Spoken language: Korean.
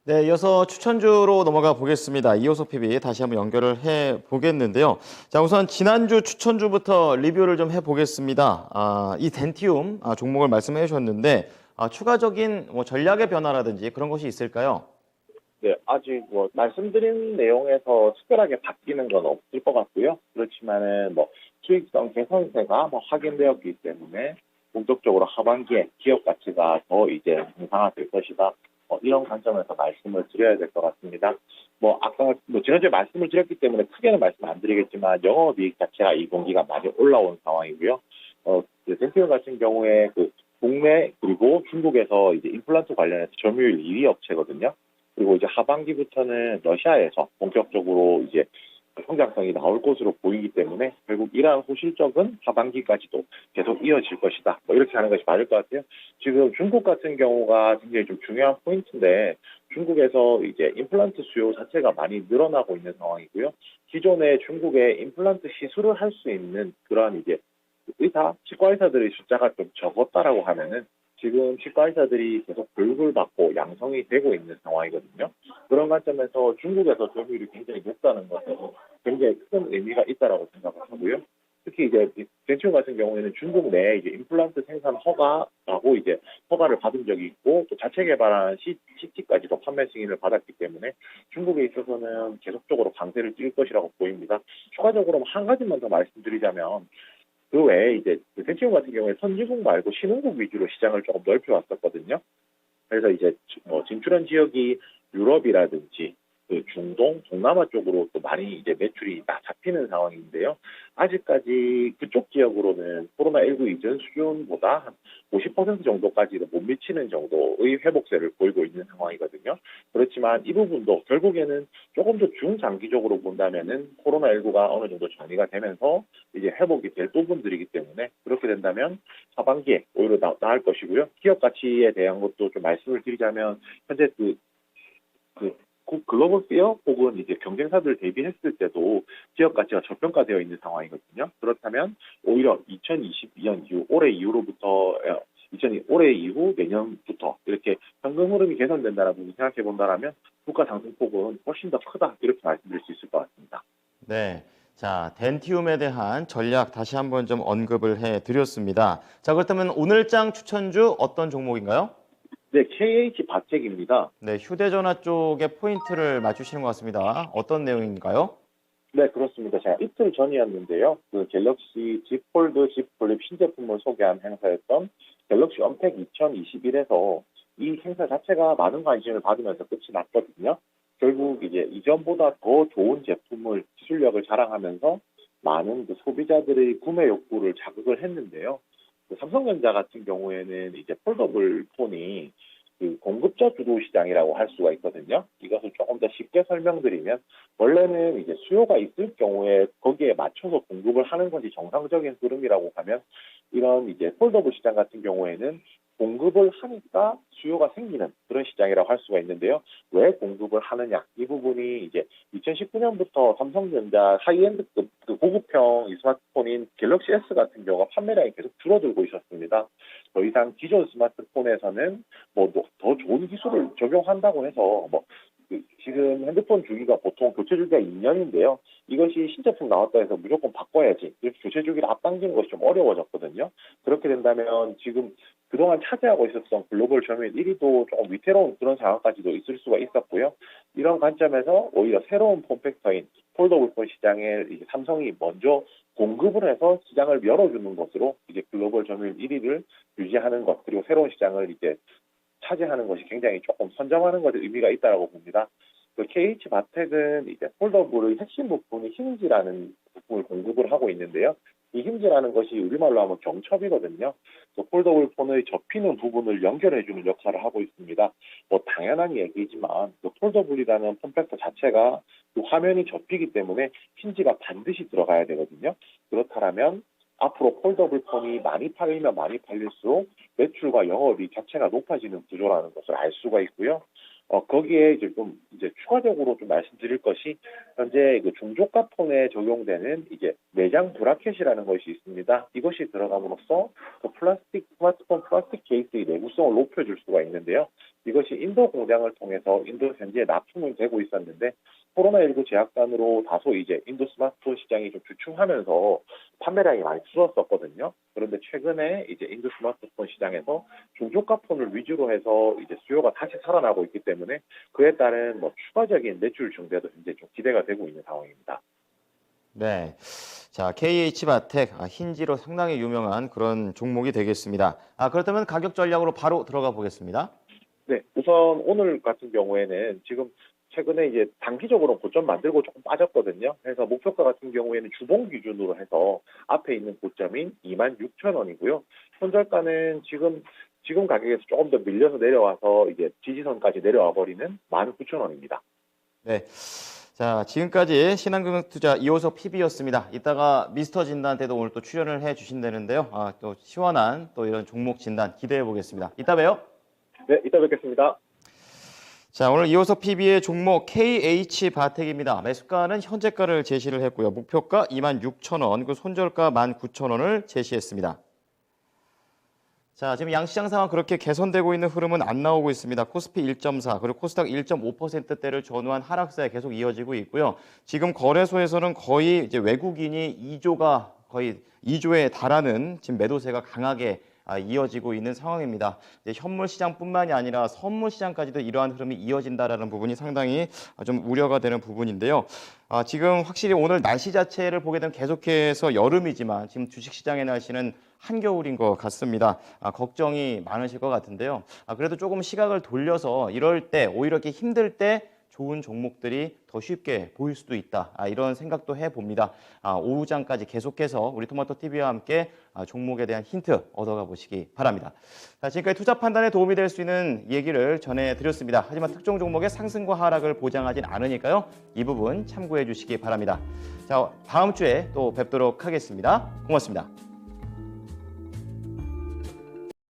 네, 이어서 추천주로 넘어가 보겠습니다. 이호섭 PB 다시 한번 연결을 해 보겠는데요. 자, 우선 지난주 추천주부터 리뷰를 좀 해보겠습니다. 이 덴티움 종목을 말씀해 주셨는데 추가적인 뭐 전략의 변화라든지 그런 것이 있을까요? 네, 아직 말씀드린 내용에서 특별하게 바뀌는 건 없을 것 같고요. 그렇지만은 수익성 개선세가 확인되었기 때문에 본격적으로 하반기에 기업 가치가 더 이제 정상화될 것이다. 이런 관점에서 말씀을 드려야 될 것 같습니다. 아까 지난주에 말씀을 드렸기 때문에 크게는 말씀 안 드리겠지만 영업이익 자체가 이 분기가 많이 올라온 상황이고요. 덴티움 같은 경우에 국내 그리고 중국에서 이제 임플란트 관련해서 점유율 2위 업체거든요. 그리고 이제 하반기부터는 러시아에서 본격적으로 이제 성장성이 나올 것으로 보이기 때문에 결국 이러한 호실적은 하반기까지도 계속 이어질 것이다. 이렇게 하는 것이 맞을 것 같아요. 지금 중국 같은 경우가 굉장히 좀 중요한 포인트인데 중국에서 이제 임플란트 수요 자체가 많이 늘어나고 있는 상황이고요. 기존에 중국에 임플란트 시술을 할 수 있는 그러한 이제 치과 의사들의 숫자가 좀 적었다라고 하면은 지금 치과 의사들이 계속 교육을 받고 양성이 되고 있는 상황이거든요. 그런 관점에서 중국에서 점유율이 굉장히 높다는 것은 굉장히 큰 의미가 있다라고 생각을 하고요. 특히 이제 덴티움 같은 경우에는 중국 내에 이제 임플란트 생산 허가라고 이제 허가를 받은 적이 있고 또 자체 개발한 CT까지도 판매 승인을 받았기 때문에 중국에 있어서는 계속적으로 강세를 띨 것이라고 보입니다. 추가적으로 한 가지만 더 말씀드리자면 그 외에 이제 덴티움 같은 경우에 선진국 말고 신흥국 위주로 시장을 조금 넓혀왔었거든요. 그래서 이제 진출한 지역이 유럽이라든지 중동, 동남아 쪽으로 또 많이 이제 매출이 다 잡히는 상황인데요. 아직까지 그쪽 지역으로는 코로나19 이전 수준보다 한 50% 정도까지도 못 미치는 정도의 회복세를 보이고 있는 상황이거든요. 그렇지만 이 부분도 결국에는 조금 더 중장기적으로 본다면은 코로나19가 어느 정도 정리가 되면서 이제 회복이 될 부분들이기 때문에 그렇게 된다면 하반기에 오히려 나을 것이고요. 기업 가치에 대한 것도 좀 말씀을 드리자면 현재 글로벌 피어 혹은 이제 경쟁사들 대비했을 때도 기업 가치가 저평가되어 있는 상황이거든요. 그렇다면 오히려 2022년 이후 올해 이후로부터 2002 올해 이후 내년부터 이렇게 현금 흐름이 개선된다라고 생각해 본다라면 주가 상승폭은 훨씬 더 크다 이렇게 말씀드릴 수 있을 것 같습니다. 네. 자, 덴티움에 대한 전략 다시 한번 좀 언급을 해 드렸습니다. 자, 그렇다면 오늘장 추천주 어떤 종목인가요? 네, KH 바텍입니다. 네, 휴대전화 쪽에 포인트를 맞추시는 것 같습니다. 어떤 내용인가요? 네, 그렇습니다. 제가 이틀 전이었는데요. 갤럭시 Z 폴드, Z 플립 신제품을 소개한 행사였던 갤럭시 언팩 2021에서 이 행사 자체가 많은 관심을 받으면서 끝이 났거든요. 결국 이제 이전보다 더 좋은 제품을 기술력을 자랑하면서 많은 소비자들의 구매 욕구를 자극을 했는데요. 삼성전자 같은 경우에는 이제 폴더블 폰이 공급자 주도 시장이라고 할 수가 있거든요. 이것을 조금 더 쉽게 설명드리면 원래는 이제 수요가 있을 경우에 거기에 맞춰서 공급을 하는 것이 정상적인 흐름이라고 하면 이런 이제 폴더블 시장 같은 경우에는 공급을 하니까 수요가 생기는 그런 시장이라고 할 수가 있는데요. 왜 공급을 하느냐? 이 부분이 이제 2019년부터 삼성전자 하이엔드급 고급형 스마트폰인 갤럭시 S 같은 경우가 판매량이 계속 줄어들고 있었습니다. 더 이상 기존 스마트폰에서는 더 좋은 기술을 적용한다고 해서 지금 핸드폰 주기가 보통 교체 주기가 2년인데요. 이것이 신제품 나왔다 해서 무조건 바꿔야지. 이렇게 교체 주기를 앞당기는 것이 좀 어려워졌거든요. 그렇게 된다면 지금 그동안 차지하고 있었던 글로벌 점유율 1위도 조금 위태로운 그런 상황까지도 있을 수가 있었고요. 이런 관점에서 오히려 새로운 폼팩터인 폴더블 폰 시장에 이제 삼성이 먼저 공급을 해서 시장을 열어주는 것으로 이제 글로벌 점유율 1위를 유지하는 것 그리고 새로운 시장을 이제 차지하는 것이 굉장히 조금 선점하는 것에 의미가 있다고 봅니다. KH 바텍은 이제 폴더블의 핵심 부품이 힌지라는 부품을 공급을 하고 있는데요. 이 힌지라는 것이 우리말로 하면 경첩이거든요. 폴더블 폰의 접히는 부분을 연결해주는 역할을 하고 있습니다. 당연한 얘기지만 폴더블이라는 폼팩터 자체가 화면이 접히기 때문에 힌지가 반드시 들어가야 되거든요. 그렇다면 앞으로 폴더블 폰이 많이 팔리면 많이 팔릴수록 매출과 영업이 자체가 높아지는 구조라는 것을 알 수가 있고요. 거기에 이제 추가적으로 좀 말씀드릴 것이 현재 중저가 폰에 적용되는 이제 내장 브라켓이라는 것이 있습니다. 이것이 들어감으로써 스마트폰 플라스틱 케이스의 내구성을 높여줄 수가 있는데요. 이것이 인도 공장을 통해서 인도 현지에 납품은 되고 있었는데 코로나19 제약단으로 다소 이제 인도 스마트폰 시장이 좀 주춤하면서 판매량이 많이 줄었었거든요. 그런데 최근에 이제 인도 스마트폰 시장에서 중저가폰을 위주로 해서 이제 수요가 다시 살아나고 있기 때문에 그에 따른 뭐 추가적인 매출 증대도 현재 좀 기대가 되고 있는 상황입니다. 네. 자, KH바텍, 힌지로 상당히 유명한 그런 종목이 되겠습니다. 그렇다면 가격 전략으로 바로 들어가 보겠습니다. 네, 우선 오늘 같은 경우에는 지금 최근에 이제 단기적으로 고점 만들고 조금 빠졌거든요. 그래서 목표가 같은 경우에는 주봉 기준으로 해서 앞에 있는 고점인 26,000원이고요. 손절가는 지금 가격에서 조금 더 밀려서 내려와서 이제 지지선까지 내려와 버리는 19,000원입니다. 네. 자, 지금까지 신한금융투자 이호석 PB였습니다. 이따가 미스터 진단 때도 오늘 또 출연을 해 주신다는데요. 또 시원한 또 이런 종목 진단 기대해 보겠습니다. 이따 봬요. 네, 이따 뵙겠습니다. 자, 오늘 이호석 PB의 종목 KH바텍입니다. 매수가는 현재가를 제시를 했고요. 목표가 26,000원, 그 손절가 19,000원을 제시했습니다. 자, 지금 양시장 상황 그렇게 개선되고 있는 흐름은 안 나오고 있습니다. 코스피 1.4 그리고 코스닥 1.5%대를 전후한 하락세가 계속 이어지고 있고요. 지금 거래소에서는 거의 이제 외국인이 2조가 거의 2조에 달하는 지금 매도세가 강하게 이어지고 있는 상황입니다. 이제 현물 시장뿐만이 아니라 선물 시장까지도 이러한 흐름이 이어진다라는 부분이 상당히 좀 우려가 되는 부분인데요. 지금 확실히 오늘 날씨 자체를 보게 되면 계속해서 여름이지만 지금 주식시장의 날씨는 한겨울인 것 같습니다. 걱정이 많으실 것 같은데요. 그래도 조금 시각을 돌려서 이럴 때 오히려 이렇게 힘들 때 좋은 종목들이 더 쉽게 보일 수도 있다. 이런 생각도 해봅니다. 오후장까지 계속해서 우리 토마토TV와 함께 종목에 대한 힌트 얻어가 보시기 바랍니다. 자, 지금까지 투자 판단에 도움이 될 수 있는 얘기를 전해드렸습니다. 하지만 특정 종목의 상승과 하락을 보장하진 않으니까요. 이 부분 참고해 주시기 바랍니다. 자, 다음 주에 또 뵙도록 하겠습니다. 고맙습니다.